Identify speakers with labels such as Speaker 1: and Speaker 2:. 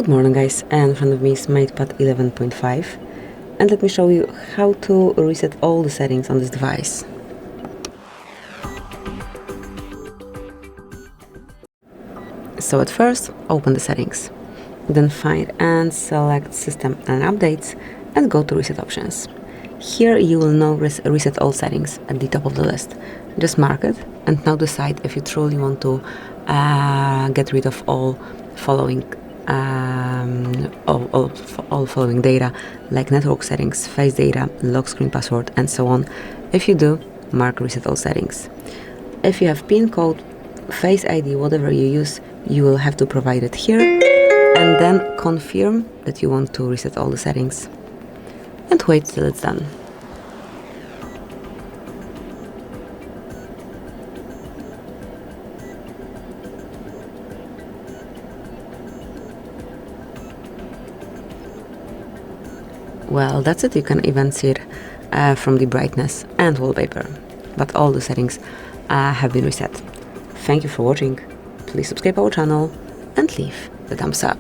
Speaker 1: morning guys, and in front of me is MatePad 11.5 and let me show you how to reset all the settings on this device. So at first, open the settings, then find and select System and Updates and go to Reset Options. Here you will now reset all settings at the top of the list. Just mark it and now decide if you truly want to get rid of all following following data like network settings, face data, lock screen password and so on. If you do, mark Reset All Settings. If you have PIN code, Face ID, whatever you use, you will have to provide it here and then confirm that you want to reset all the settings and wait till it's done. Well, that's it. You can even see it from the brightness and wallpaper, but all the settings have been reset. Thank you for watching. Please subscribe our channel and leave the thumbs up.